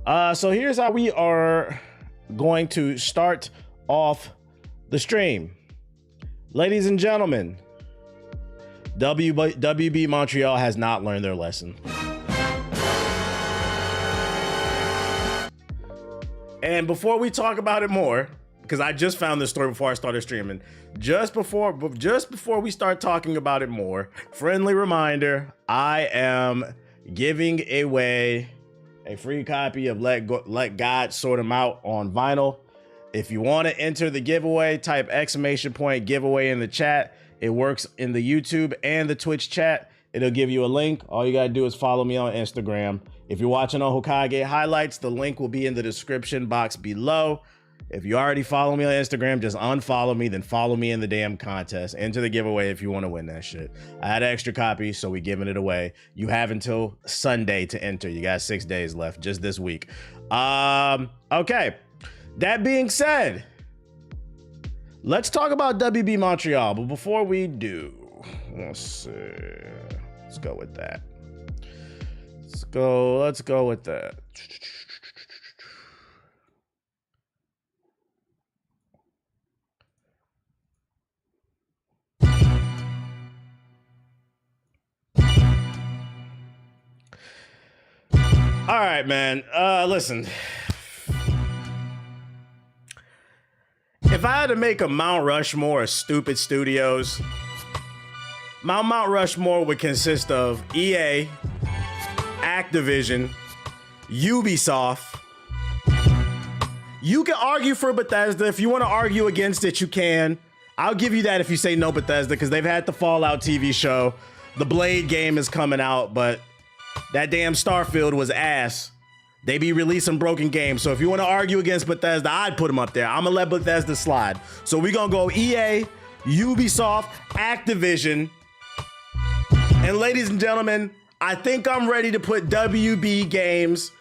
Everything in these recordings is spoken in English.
So here's how we are going to start off the stream. Ladies and gentlemen, WB Montreal has not learned their lesson. And before we talk about it more, because I just found this story before I started streaming, just before we start talking about it more, friendly reminder, I am giving away a free copy of Let God Sort 'Em Out on vinyl. If you want to enter the giveaway, type !giveaway in the chat. It works in the YouTube and the Twitch chat. It'll give you a link. All you gotta do is follow me on Instagram. If you're watching on Hokage Highlights, the link will be in the description box below. If you already follow me on Instagram, just unfollow me, then follow me in the damn contest. Enter the giveaway if you want to win that shit. I had an extra copy, so we giving it away. You have until Sunday to enter. You got 6 days left, just this week. Okay. That being said, let's talk about WB Montreal. But before we do, let's see. Let's go with that. Let's go with that. All right, man. Listen. If I had to make a Mount Rushmore of stupid studios, Mount Rushmore would consist of EA, Activision, Ubisoft. You can argue for Bethesda. If you want to argue against it, you can. I'll give you that if you say no Bethesda, because they've had the Fallout TV show. The Blade game is coming out, but that damn Starfield was ass. They be releasing broken games. So if you want to argue against Bethesda, I'd put them up there. I'm going to let Bethesda slide. So we're going to go EA, Ubisoft, Activision. And ladies and gentlemen, I think I'm ready to put WB Games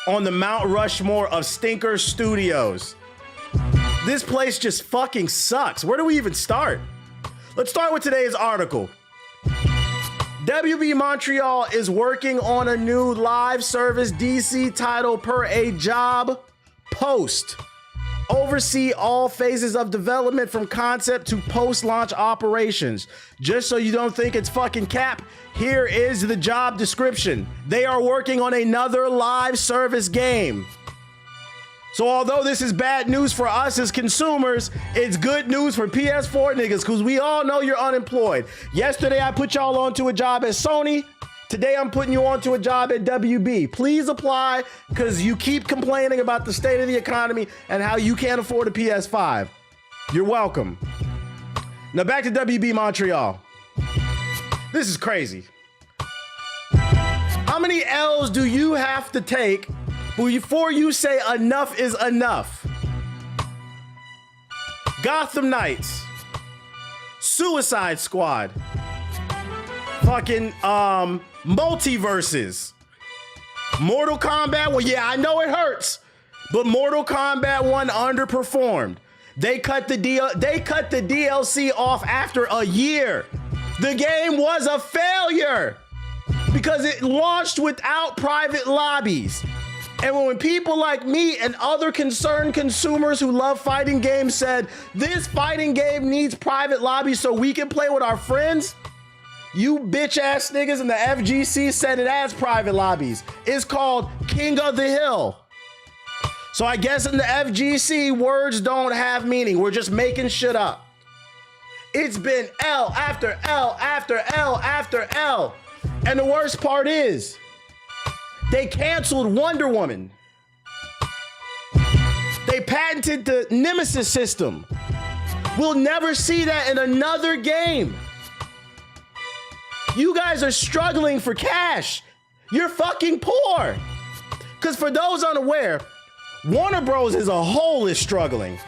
on the Mount Rushmore of stinker studios. This place just fucking sucks. Where do we even start? Let's start with today's article. WB Montreal is working on a new live service DC title per a job post. Oversee all phases of development from concept to post-launch operations. Just so you don't think it's fucking cap, here is the job description. They are working on another live service game. So although this is bad news for us as consumers, it's good news for PS4 niggas, because we all know you're unemployed. Yesterday, I put y'all onto a job at Sony. Today, I'm putting you onto a job at WB. Please apply, because you keep complaining about the state of the economy and how you can't afford a PS5. You're welcome. Now back to WB Montreal. This is crazy. How many L's do you have to take before you say enough is enough? Gotham Knights, Suicide Squad, fucking multiverses, Mortal Kombat. Well, yeah, I know it hurts, but Mortal Kombat 1 underperformed. They cut the DLC off after a year. The game was a failure because it launched without private lobbies. And when people like me and other concerned consumers who love fighting games said, this fighting game needs private lobbies so we can play with our friends, you bitch ass niggas in the FGC said it as private lobbies. It's called King of the Hill. So I guess in the FGC, words don't have meaning. We're just making shit up. It's been L after L after L after L. And the worst part is, they canceled Wonder Woman. They patented the Nemesis system. We'll never see that in another game. You guys are struggling for cash. You're fucking poor. Because for those unaware, Warner Bros. As a whole is struggling.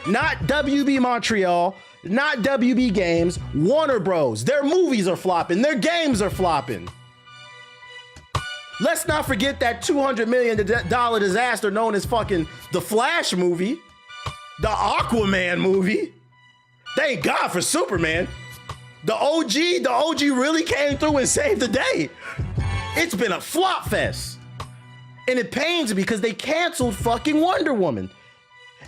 Not WB Montreal, not WB Games, Warner Bros. Their movies are flopping, their games are flopping. Let's not forget that $200 million disaster known as fucking the Flash movie, the Aquaman movie. Thank God for Superman. The OG really came through and saved the day. It's been a flop fest. And it pains me because they canceled fucking Wonder Woman.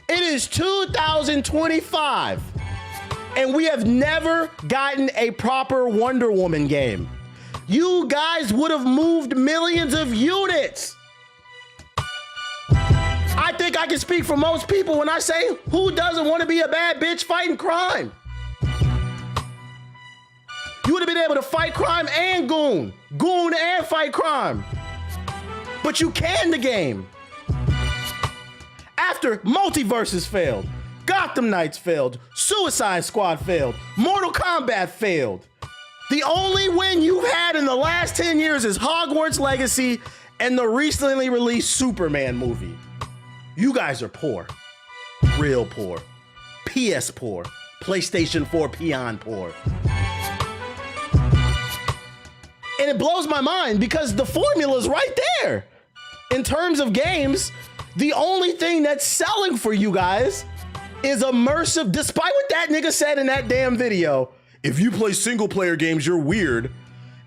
It is 2025, and we have never gotten a proper Wonder Woman game. You guys would have moved millions of units. I think I can speak for most people when I say, who doesn't want to be a bad bitch fighting crime? You would have been able to fight crime and goon and fight crime. But you canned the game. After Multiverses failed, Gotham Knights failed, Suicide Squad failed, Mortal Kombat failed. The only win you've had in the last 10 years is Hogwarts Legacy and the recently released Superman movie. You guys are poor. Real poor. PS poor. PlayStation 4 peon poor. And it blows my mind because the formula's right there. In terms of games, the only thing that's selling for you guys is immersive, despite what that nigga said in that damn video. If you play single player games, you're weird.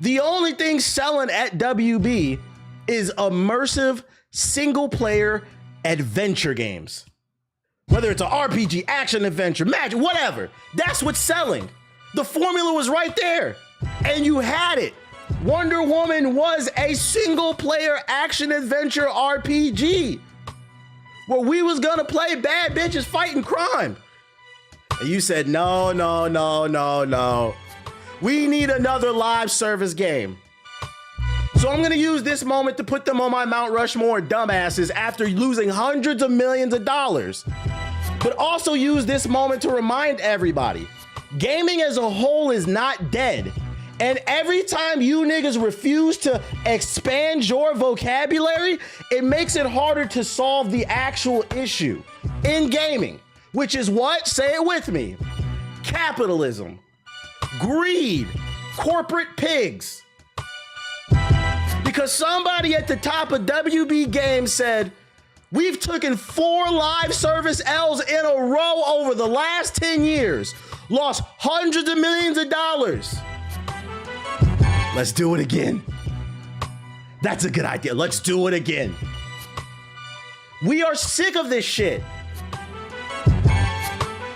The only thing selling at WB is immersive single player adventure games. Whether it's an RPG, action adventure, magic, whatever. That's what's selling. The formula was right there and you had it. Wonder Woman was a single player action adventure RPG where we was gonna play bad bitches fighting crime. And you said, no. We need another live service game. So I'm gonna use this moment to put them on my Mount Rushmore dumbasses after losing hundreds of millions of dollars. But also use this moment to remind everybody, gaming as a whole is not dead. And every time you niggas refuse to expand your vocabulary, it makes it harder to solve the actual issue in gaming, which is what? Say it with me. Capitalism, greed, corporate pigs. Because somebody at the top of WB Games said, we've taken 4 live service L's in a row over the last 10 years, lost hundreds of millions of dollars. Let's do it again. That's a good idea. Let's do it again. We are sick of this shit.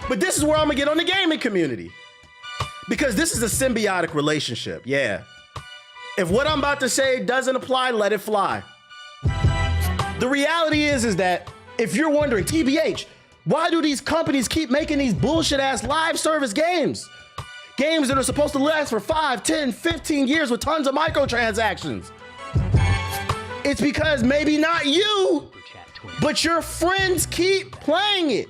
But this is where I'm gonna get on the gaming community. Because this is a symbiotic relationship, yeah. If what I'm about to say doesn't apply, let it fly. The reality is that if you're wondering, TBH, why do these companies keep making these bullshit ass live service games? Games that are supposed to last for 5, 10, 15 years with tons of microtransactions. It's because maybe not you, but your friends keep playing it.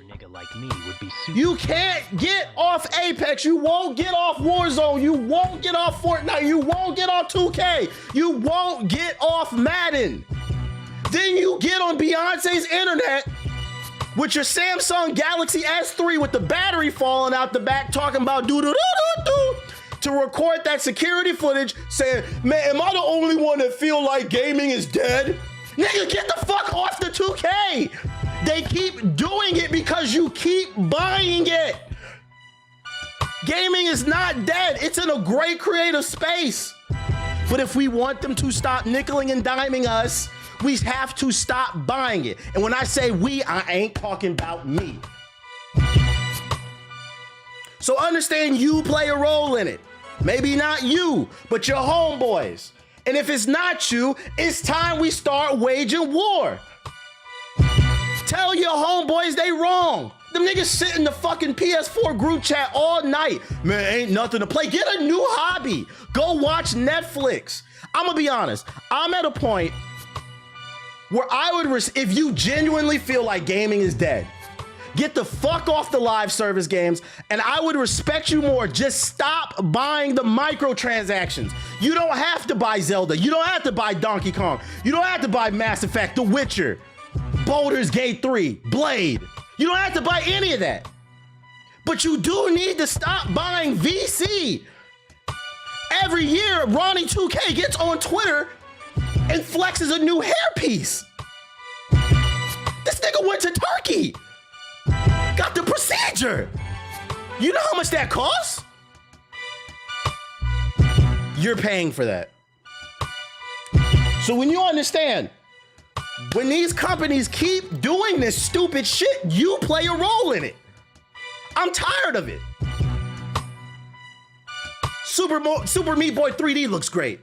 You can't get off Apex. You won't get off Warzone. You won't get off Fortnite. You won't get off 2K. You won't get off Madden. Then you get on Beyonce's internet with your Samsung Galaxy S3 with the battery falling out the back talking about do-do-do-do-do to record that security footage saying, man, am I the only one that feel like gaming is dead? Nigga, get the fuck off the 2K. They keep doing it because you keep buying it. Gaming is not dead. It's in a great creative space. But if we want them to stop nickeling and diming us, we have to stop buying it. And when I say we, I ain't talking about me. So understand you play a role in it. Maybe not you, but your homeboys. And if it's not you, it's time we start waging war. Tell your homeboys they wrong. Them niggas sit in the fucking PS4 group chat all night. Man, ain't nothing to play. Get a new hobby. Go watch Netflix. I'm gonna be honest. I'm at a point where I would, if you genuinely feel like gaming is dead, get the fuck off the live service games, and I would respect you more. Just stop buying the microtransactions. You don't have to buy Zelda. You don't have to buy Donkey Kong. You don't have to buy Mass Effect, The Witcher, Baldur's Gate 3, Blade. You don't have to buy any of that. But you do need to stop buying VC. Every year, Ronnie 2K gets on Twitter and flexes a new hairpiece. This nigga went to Turkey. Got the procedure. You know how much that costs? You're paying for that. So when you understand, When these companies keep doing this stupid shit, you play a role in it. I'm tired of it. Super Meat Boy 3D looks great.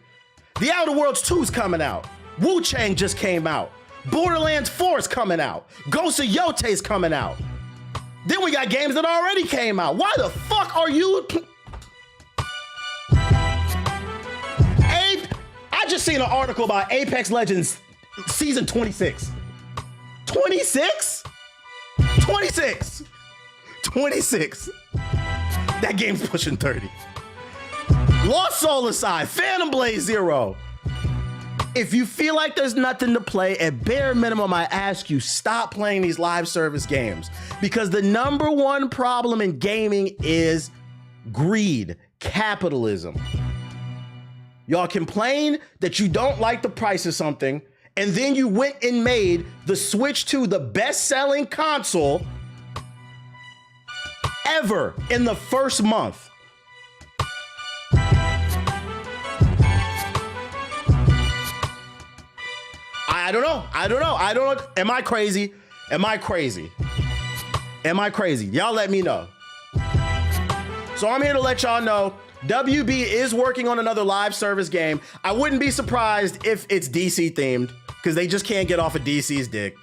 The Outer Worlds 2's coming out. Wu Chang just came out. Borderlands 4 is coming out. Ghost of Yote's coming out. Then we got games that already came out. Why the fuck are you? I just seen an article about Apex Legends season 26. 26? 26. 26. That game's pushing 30. Lost Soul aside, Phantom Blade Zero. If you feel like there's nothing to play, at bare minimum, I ask you, stop playing these live service games. Because the number one problem in gaming is greed, capitalism. Y'all complain that you don't like the price of something, and then you went and made the Switch 2 the best-selling console ever in the first month. I don't know. Am I crazy? Am I crazy? Y'all let me know. So I'm here to let y'all know WB is working on another live service game. I wouldn't be surprised if it's DC themed, because they just can't get off of DC's dick.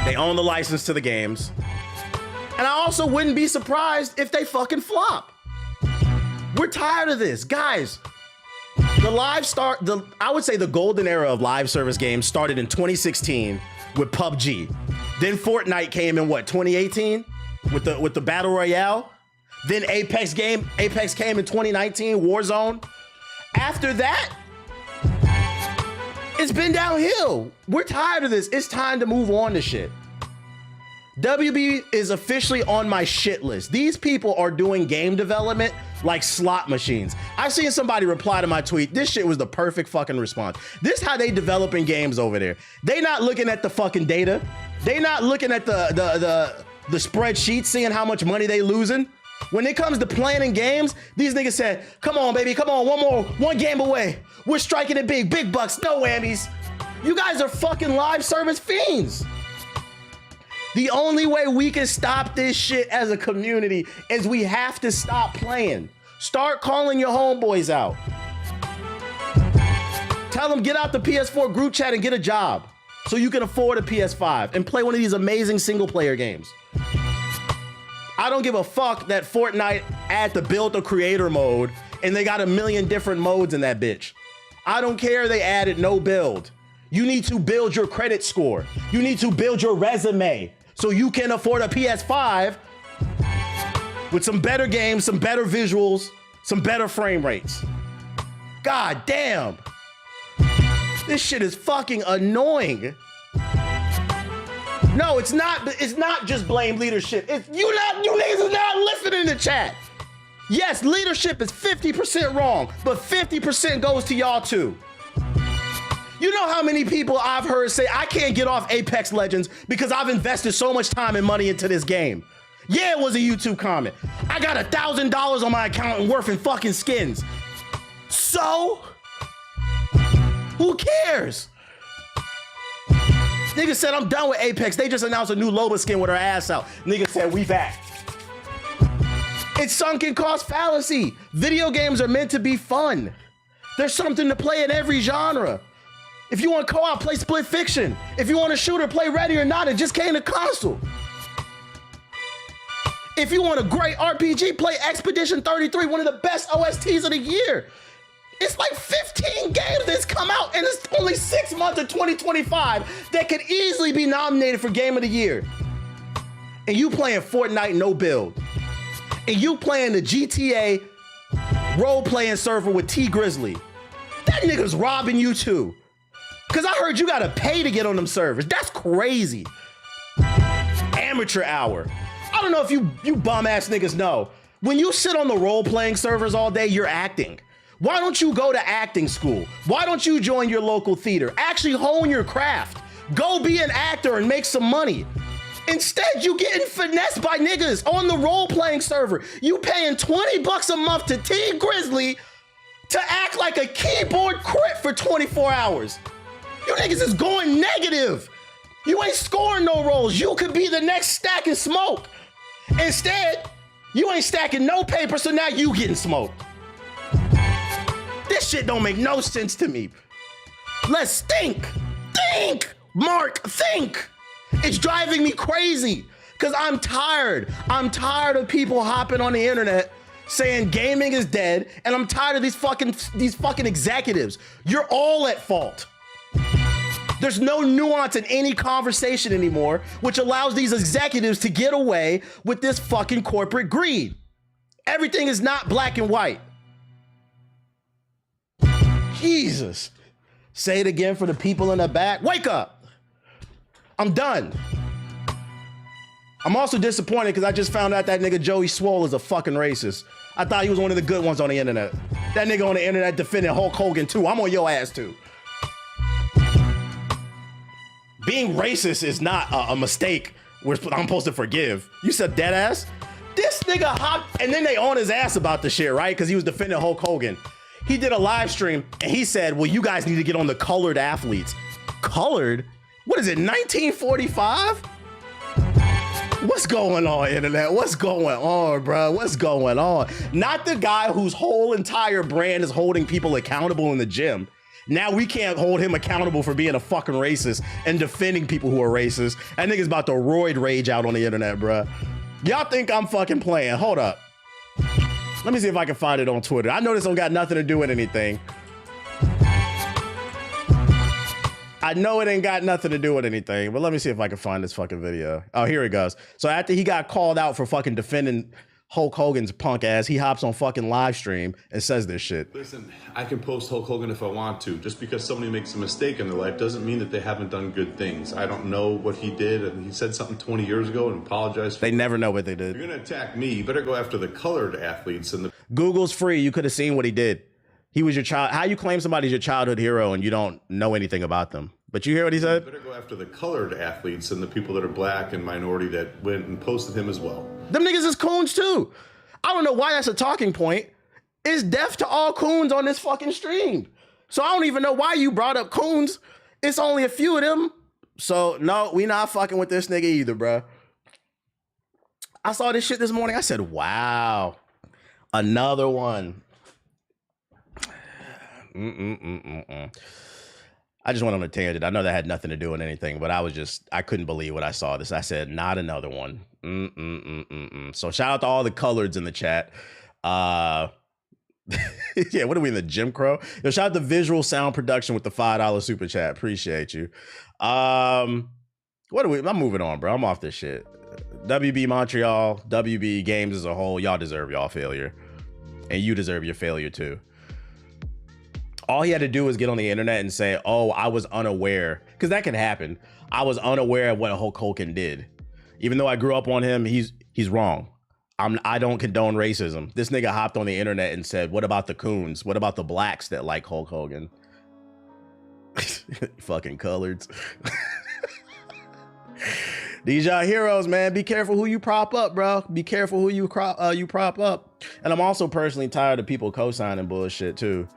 They own the license to the games. And I also wouldn't be surprised if they fucking flop. We're tired of this. Guys, I would say the golden era of live service games started in 2016 with PUBG. Then Fortnite came in 2018 with the Battle Royale. Then Apex came in 2019, Warzone. After that, it's been downhill. We're tired of this. It's time to move on to shit. WB is officially on my shit list. These people are doing game development like slot machines. I've seen somebody reply to my tweet. This shit was the perfect fucking response. This is how they developing games over there. They not looking at the fucking data. They not looking at the spreadsheet, seeing how much money they losing. When it comes to planning games, these niggas said, come on, baby, come on, one game away. We're striking it big bucks, no whammies. You guys are fucking live service fiends. The only way we can stop this shit as a community is we have to stop playing. Start calling your homeboys out. Tell them get out the PS4 group chat and get a job so you can afford a PS5 and play one of these amazing single player games. I don't give a fuck that Fortnite add the build a creator mode and they got a million different modes in that bitch. I don't care they added no build. You need to build your credit score. You need to build your resume so you can afford a PS5 with some better games, some better visuals, some better frame rates. God damn. This shit is fucking annoying. No, it's not just blame leadership. You niggas is not listening in the chat. Yes, leadership is 50% wrong, but 50% goes to y'all too. You know how many people I've heard say, I can't get off Apex Legends because I've invested so much time and money into this game. Yeah, it was a YouTube comment. I got $1,000 on my account and worth in fucking skins. So? Who cares? Nigga said, I'm done with Apex. They just announced a new Loba skin with her ass out. Nigga said, we back. It's sunken cost fallacy. Video games are meant to be fun. There's something to play in every genre. If you want co-op, play Split Fiction. If you want a shooter, play Ready or Not. It just came to console. If you want a great RPG, play Expedition 33, one of the best OSTs of the year. It's like 15 games that's come out, and it's only 6 months of 2025 that could easily be nominated for Game of the Year. And you playing Fortnite no build. And you playing the GTA role-playing server with T Grizzly. That nigga's robbing you too. Cause I heard you gotta pay to get on them servers. That's crazy. Amateur hour. I don't know if you bum ass niggas know. When you sit on the role-playing servers all day, you're acting. Why don't you go to acting school? Why don't you join your local theater? Actually hone your craft. Go be an actor and make some money. Instead, you getting finessed by niggas on the role-playing server. You paying $20 a month to T Grizzly to act like a keyboard crit for 24 hours. You niggas is going negative. You ain't scoring no rolls. You could be the next Stack and Smoke. Instead, you ain't stacking no paper, so now you getting smoked. This shit don't make no sense to me. Let's think. Think, Mark, think. It's driving me crazy because I'm tired. I'm tired of people hopping on the internet saying gaming is dead, and I'm tired of these fucking executives. You're all at fault. There's no nuance in any conversation anymore, which allows these executives to get away with this fucking corporate greed. Everything is not black and white. Jesus. Say it again for the people in the back. Wake up. I'm done. I'm also disappointed because I just found out that nigga Joey Swole is a fucking racist. I thought he was one of the good ones on the internet. That nigga on the internet defending Hulk Hogan too. I'm on your ass too. Being racist is not a mistake I'm supposed to forgive. You said dead ass? This nigga hopped, and then they on his ass about the shit, right? Because he was defending Hulk Hogan. He did a live stream, and he said, well, you guys need to get on the colored athletes. Colored? What is it, 1945? What's going on, internet? What's going on, bro? What's going on? Not the guy whose whole entire brand is holding people accountable in the gym. Now we can't hold him accountable for being a fucking racist and defending people who are racist. That nigga's about to roid rage out on the internet, bruh. Y'all think I'm fucking playing. Hold up. Let me see if I can find it on Twitter. I know this don't got nothing to do with anything. I know it ain't got nothing to do with anything, but let me see if I can find this fucking video. Oh, here it goes. So after he got called out for fucking defending Hulk Hogan's punk ass, he hops on fucking live stream and says this shit. Listen, I can post Hulk Hogan if I want to. Just because somebody makes a mistake in their life doesn't mean that they haven't done good things. I don't know what he did, and he said something 20 years ago and apologized for They never know what they did. If you're gonna attack me, you better go after the colored athletes and the Google's free. You could have seen what he did. He was your child. How you claim somebody's your childhood hero and you don't know anything about them? But you hear what he said? You better go after the colored athletes and the people that are black and minority that went and posted him as well. Them niggas is coons too. I don't know why that's a talking point. It's deaf to all coons on this fucking stream. So I don't even know why you brought up coons. It's only a few of them. So no, we not fucking with this nigga either, bro. I saw this shit this morning. I said, wow, another one. I just went on a tangent. I know that had nothing to do with anything, but I couldn't believe what I saw this. I said, not another one. So shout out to all the coloreds in the chat. Yeah, what are we in the Jim Crow? Yo, shout out to Visual Sound Production with the $5 super chat. Appreciate you. I'm moving on, bro. I'm off this shit. WB Montreal, WB Games as a whole, y'all deserve y'all failure. And you deserve your failure too. All he had to do was get on the internet and say, oh, I was unaware. Because that can happen. I was unaware of what Hulk Hogan did. Even though I grew up on him, he's wrong. I don't condone racism. This nigga hopped on the internet and said, what about the coons? What about the blacks that like Hulk Hogan? Fucking coloreds. These y'all heroes, man. Be careful who you prop up, bro. Be careful who you prop up. And I'm also personally tired of people co-signing bullshit too.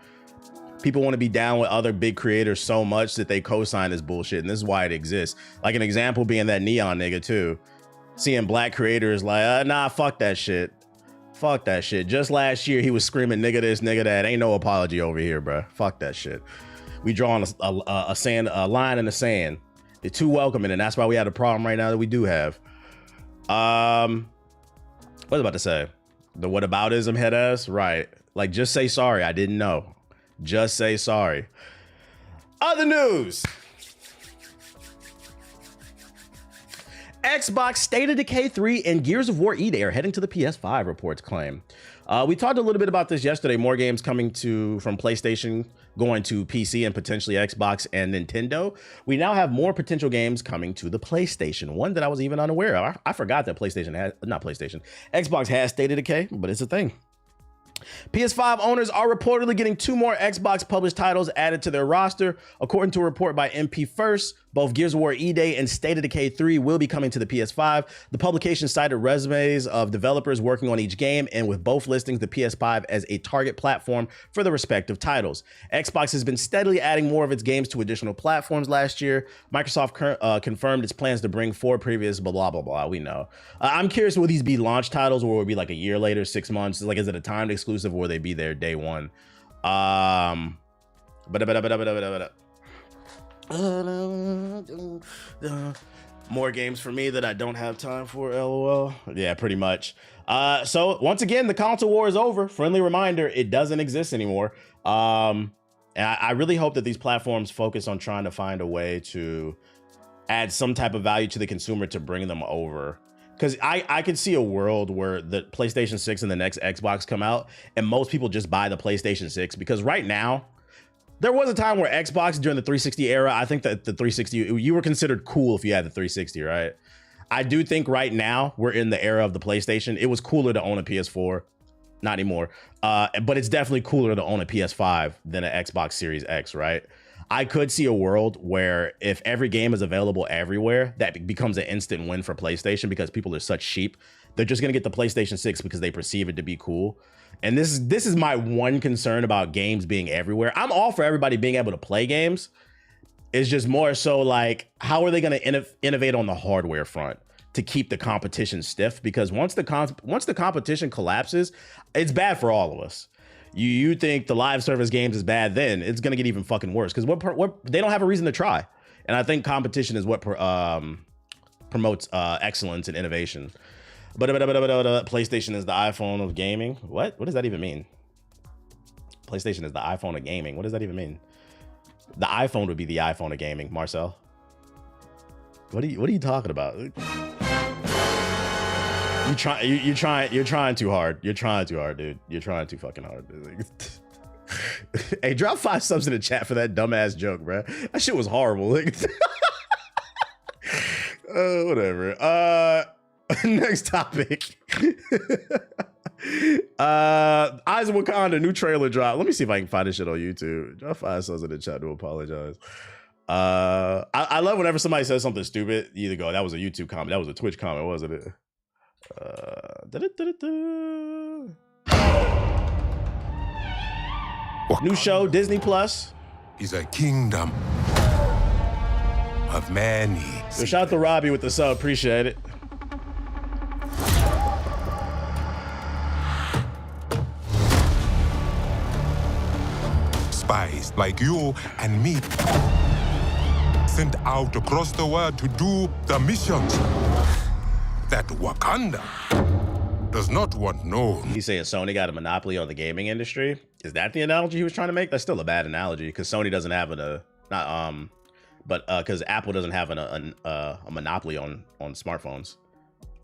People want to be down with other big creators so much that they co-sign this bullshit, and this is why it exists. Like an example being that Neon nigga too. Seeing black creators like, nah, fuck that shit. Fuck that shit. Just last year, he was screaming nigga this, nigga that. Ain't no apology over here, bro. Fuck that shit. We drawing a line in the sand. They're too welcoming, and that's why we have a problem right now that we do have. What was I about to say? The whataboutism head ass? Right. Like, just say sorry. I didn't know. Just say sorry. Other news. Xbox State of Decay 3 and Gears of War E-Day are heading to the PS5, reports claim. We talked a little bit about this yesterday. More games coming from PlayStation, going to PC and potentially Xbox and Nintendo. We now have more potential games coming to the PlayStation, one that I was even unaware of. I forgot that Xbox has State of Decay, but it's a thing. PS5 owners are reportedly getting 2 more Xbox published titles added to their roster, according to a report by MP First, Both Gears of War E-Day and State of Decay 3 will be coming to the PS5. The publication cited resumes of developers working on each game, and with both listings the PS5 as a target platform for the respective titles. Xbox has been steadily adding more of its games to additional platforms last year. Microsoft confirmed its plans to bring 4 previous blah, blah, blah. We know. I'm curious, will these be launch titles or will it be like a year later, 6 months? Like, is it a timed exclusive or will they be there day one? More games for me that I don't have time for, lol. Yeah, pretty much. So once again, the console war is over. Friendly reminder, it doesn't exist anymore. And I really hope that these platforms focus on trying to find a way to add some type of value to the consumer to bring them over. Because I could see a world where the PlayStation 6 and the next Xbox come out and most people just buy the PlayStation 6, because right now, there was a time where Xbox during the 360 era, I think that the 360, you were considered cool if you had the 360, right? I do think right now we're in the era of the PlayStation. It was cooler to own a PS4, not anymore. But it's definitely cooler to own a PS5 than an Xbox Series X, right? I could see a world where if every game is available everywhere, that becomes an instant win for PlayStation because people are such sheep. They're just gonna get the PlayStation 6 because they perceive it to be cool. And this is my one concern about games being everywhere. I'm all for everybody being able to play games. It's just more so like, how are they going to innovate on the hardware front to keep the competition stiff? Because once the competition collapses, it's bad for all of us. You think the live service games is bad, then it's going to get even fucking worse because they don't have a reason to try. And I think competition is what promotes excellence and innovation. But PlayStation is the iPhone of gaming. What does that even mean? PlayStation is the iPhone of gaming. What does that even mean? The iPhone would be the iPhone of gaming, Marcel. What are you talking about? You're trying too hard. You're trying too hard, dude. You're trying too fucking hard, dude. Hey, drop 5 subs in the chat for that dumbass joke, bro. That shit was horrible. Whatever. Next topic. Eyes of Wakanda, new trailer drop. Let me see if I can find this shit on YouTube. Drop 5 subs in the chat to apologize. I love whenever somebody says something stupid, you either go, that was a YouTube comment, that was a Twitch comment, wasn't it? New show, Disney Plus. Is a kingdom of many. So shout out to Robbie with the sub, appreciate it. Spies like you and me sent out across the world to do the missions that Wakanda does not want known. He's saying Sony got a monopoly on the gaming industry. Is that the analogy he was trying to make? That's still a bad analogy because Sony doesn't have because Apple doesn't have a monopoly on smartphones.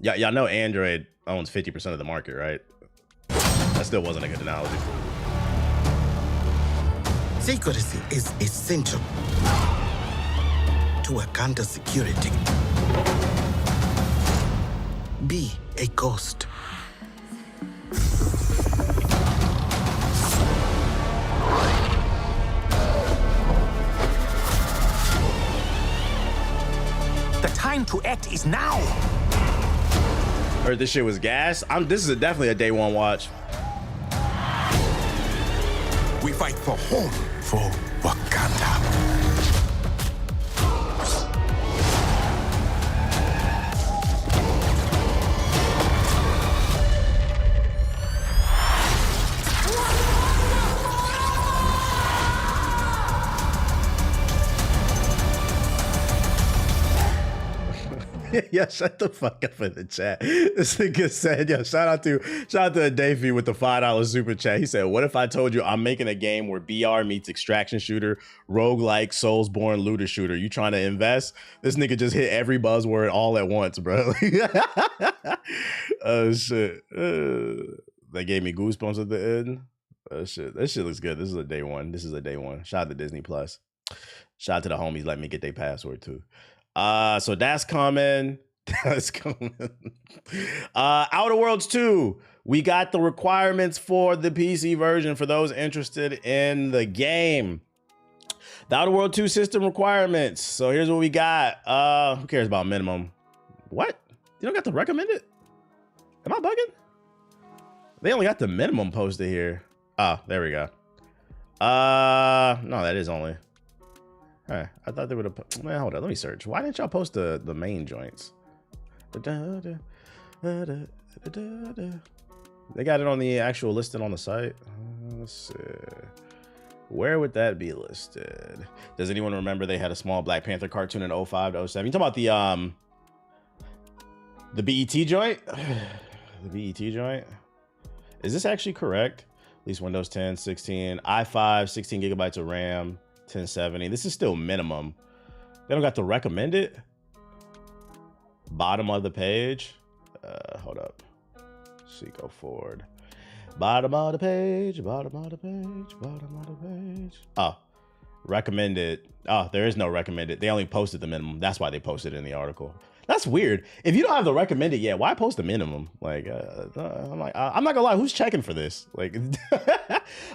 Yeah, y'all know Android owns 50% of the market, right? That still wasn't a good analogy. Secrecy is essential to Wakanda's security. Be a ghost. The time to act is now. Heard this shit was gas. This is definitely a day one watch. We fight for home, for Wakanda. Yo, shut the fuck up in the chat. This nigga said, yo, shout out to Davey with the $5 super chat. He said, what if I told you I'm making a game where BR meets extraction shooter, roguelike, Soulsborne looter shooter? You trying to invest? This nigga just hit every buzzword all at once, bro. Oh shit. That gave me goosebumps at the end. Oh shit. That shit looks good. This is a day one. Shout out to Disney Plus. Shout out to the homies. Let me get their password too. So that's coming. Outer Worlds 2. We got the requirements for the PC version for those interested in the game. The Outer World 2 system requirements. So here's what we got. Who cares about minimum? What? You don't got the recommended? Am I bugging? They only got the minimum posted here. Oh, there we go. No, that is only. All right, I thought they would have. Man, hold on, let me search. Why didn't y'all post the main joints? They got it on the actual listed on the site. Let's see. Where would that be listed? Does anyone remember they had a small Black Panther cartoon in 05 to 07? You talking about the BET joint? The BET joint? Is this actually correct? At least Windows 10, 16, i5, 16 gigabytes of RAM, 1070. This is still minimum. They don't got the recommended. Bottom of the page. Hold up. See, go forward. Bottom of the page, bottom of the page, bottom of the page. Oh, recommended. Oh, there is no recommended. They only posted the minimum. That's why they posted it in the article. That's weird. If you don't have the recommended yet, why post the minimum? Like, I'm not gonna lie. Who's checking for this? Like,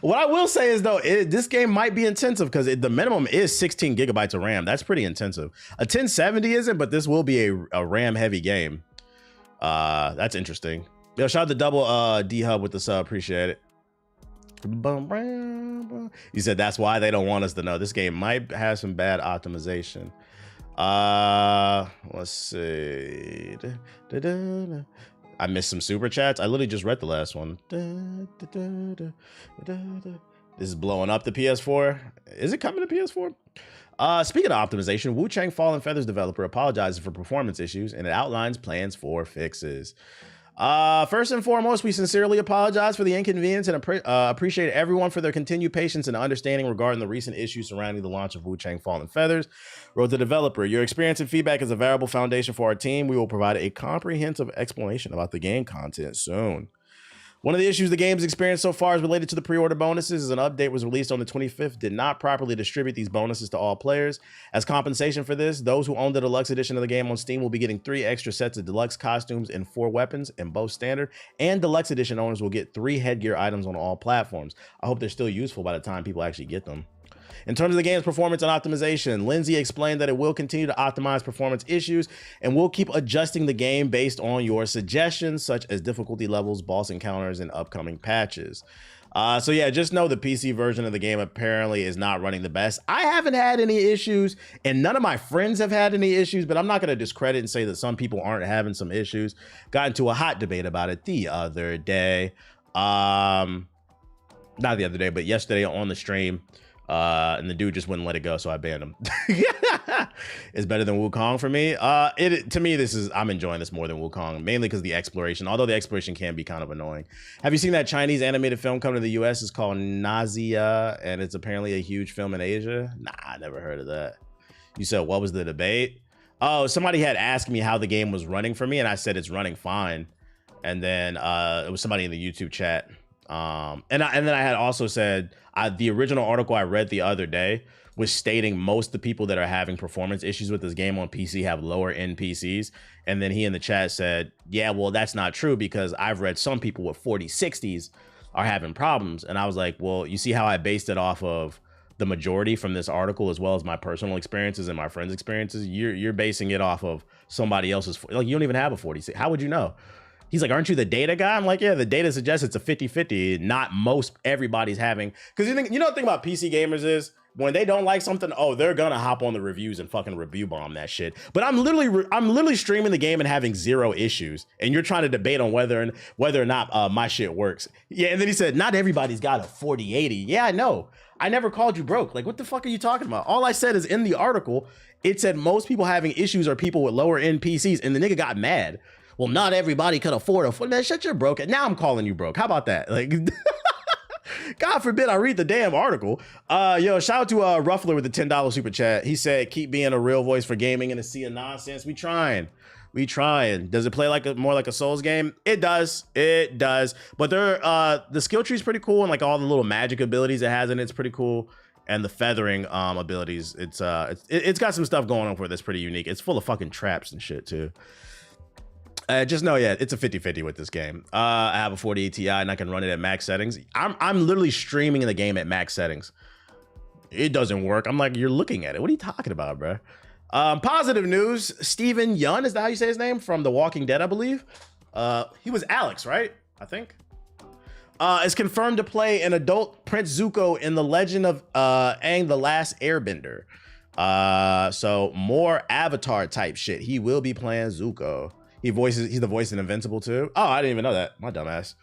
what I will say is though, this game might be intensive because the minimum is 16 gigabytes of RAM. That's pretty intensive. A 1070 isn't, but this will be a RAM heavy game. That's interesting. Yo, shout out to Double D Hub with the sub. Appreciate it. You said that's why they don't want us to know. This game might have some bad optimization. Let's see. I missed some super chats. I literally just read the last one. This is blowing up the PS4. Is it coming to PS4? Speaking of optimization, Wu Chang Fallen Feathers developer apologizes for performance issues and it outlines plans for fixes. First and foremost, we sincerely apologize for the inconvenience and appreciate everyone for their continued patience and understanding regarding the recent issues surrounding the launch of Wu Chang Fallen Feathers. Wrote the developer, your experience and feedback is a valuable foundation for our team. We will provide a comprehensive explanation about the game content soon. One of the issues the game's experienced so far is related to the pre-order bonuses. As an update was released on the 25th, did not properly distribute these bonuses to all players. As compensation for this, those who own the deluxe edition of the game on Steam will be getting 3 extra sets of deluxe costumes and 4 weapons in both standard and deluxe edition owners will get 3 headgear items on all platforms. I hope they're still useful by the time people actually get them. In terms of the game's performance and optimization, Lindsay explained that it will continue to optimize performance issues and will keep adjusting the game based on your suggestions, such as difficulty levels, boss encounters, and upcoming patches. So yeah, just know the PC version of the game apparently is not running the best. I haven't had any issues, and none of my friends have had any issues, but I'm not going to discredit and say that some people aren't having some issues. Got into a hot debate about it the other day. Not the other day, but yesterday on the stream. And the dude just wouldn't let it go, so I banned him. It's better than Wukong for me. To me, I'm enjoying this more than Wukong, mainly because the exploration, although the exploration can be kind of annoying. Have you seen that Chinese animated film coming to the US? It's called Nausea, and it's apparently a huge film in Asia. Nah, I never heard of that. You said, what was the debate? Oh, somebody had asked me how the game was running for me, and I said it's running fine. And then it was somebody in the YouTube chat. And then I had also said the original article I read the other day was stating most of the people that are having performance issues with this game on PC have lower end PCs. And then he in the chat said, yeah, well, that's not true because I've read some people with 4060s are having problems. And I was like, well, you see how I based it off of the majority from this article as well as my personal experiences and my friends' experiences. You're basing it off of somebody else's, like you don't even have a 46. How would you know? He's like, aren't you the data guy? I'm like, yeah, the data suggests it's a 50-50. Not everybody's having. Because you know the thing about PC gamers is when they don't like something, oh, they're gonna hop on the reviews and fucking review bomb that shit. But I'm literally streaming the game and having 0 issues. And you're trying to debate on whether or not my shit works. Yeah, and then he said, not everybody's got a 4080. Yeah, I know. I never called you broke. Like, what the fuck are you talking about? All I said is in the article, it said most people having issues are people with lower end PCs. And the nigga got mad. Well, not everybody could afford a foot. Man, shut your broke. Now I'm calling you broke. How about that? Like, God forbid I read the damn article. Yo, shout out to Ruffler with the $10 super chat. He said, keep being a real voice for gaming in a sea of nonsense. We trying. Does it play more like a Souls game? It does. But the skill tree is pretty cool, and like all the little magic abilities it has in it's pretty cool. And the feathering abilities, it's got some stuff going on for it that's pretty unique. It's full of fucking traps and shit too. Just know, yeah, it's a 50-50 with this game. I have a 4080 Ti and I can run it at max settings. I'm literally streaming the game at max settings. it doesn't work. I'm like, you're looking at it. What are you talking about, bro? Positive news. Steven Yeun, is that how you say his name? From The Walking Dead, I believe. He was Alex, right? I think. Is confirmed to play an adult Prince Zuko in The Legend of Aang the Last Airbender. So more Avatar type shit. He will be playing Zuko. He's the voice in Invincible too. Oh, I didn't even know that. My dumbass.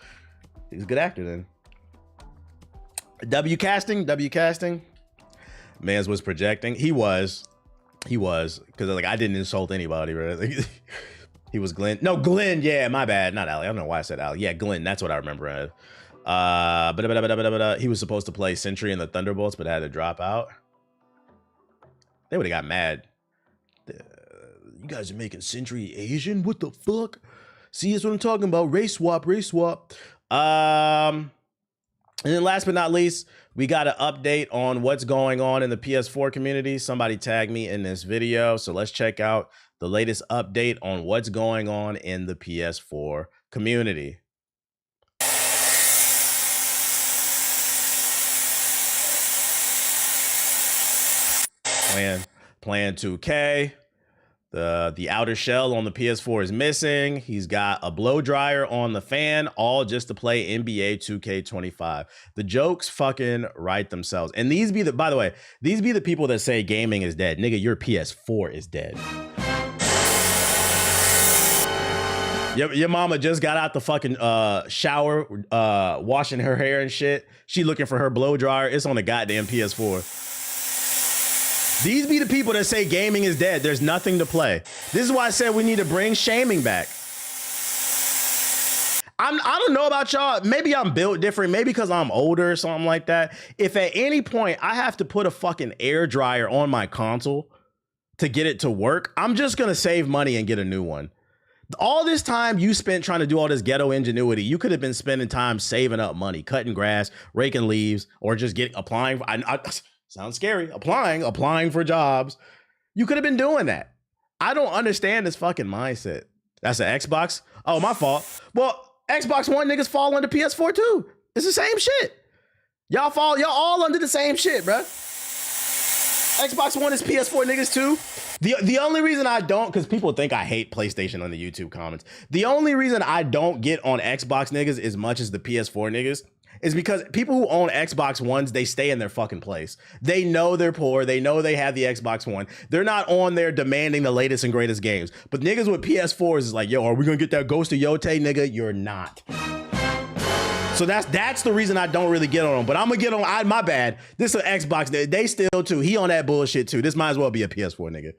He's a good actor then. W casting. Mans was projecting. He was, because like I didn't insult anybody, right? Like, he was Glenn. No, Glenn. Yeah, my bad. Not Ali. I don't know why I said Ali. Yeah, Glenn. That's what I remember. But he was supposed to play Sentry in the Thunderbolts, but had to drop out. They would have got mad. You guys are making Sentry Asian? What the fuck? See, that's what I'm talking about. Race swap. And then last but not least, we got an update on what's going on in the PS4 community. Somebody tagged me in this video. So let's check out the latest update on what's going on in the PS4 community. Playing 2K. The outer shell on the PS4 is missing. He's got a blow dryer on the fan, all just to play NBA 2K25. The jokes fucking write themselves. And these be the, by the way, these be the people that say gaming is dead. Nigga, your PS4 is dead. Your mama just got out the fucking shower, washing her hair and shit. She looking for her blow dryer. It's on the goddamn PS4. These be the people that say gaming is dead. There's nothing to play. This is why I said we need to bring shaming back. I don't know about y'all. Maybe I'm built different. Maybe because I'm older or something like that. If at any point I have to put a fucking air dryer on my console to get it to work, I'm just going to save money and get a new one. All this time you spent trying to do all this ghetto ingenuity, you could have been spending time saving up money, cutting grass, raking leaves, or just applying. Sounds scary. Applying for jobs. You could have been doing that. I don't understand this fucking mindset. That's an Xbox. Oh, my fault. Well, Xbox One niggas fall under PS4 too. It's the same shit. Y'all all under the same shit, bruh. Xbox One is PS4 niggas too. The only reason I don't, because people think I hate PlayStation on the YouTube comments. The only reason I don't get on Xbox niggas as much as the PS4 niggas is because people who own Xbox Ones, they stay in their fucking place. They know they're poor. They know they have the Xbox One. They're not on there demanding the latest and greatest games. But niggas with PS4s is like, yo, are we gonna get that Ghost of Yote, nigga? You're not. So that's the reason I don't really get on them. But I'm gonna get on. My bad. This is an Xbox. They still too. He on that bullshit too. This might as well be a PS4 nigga.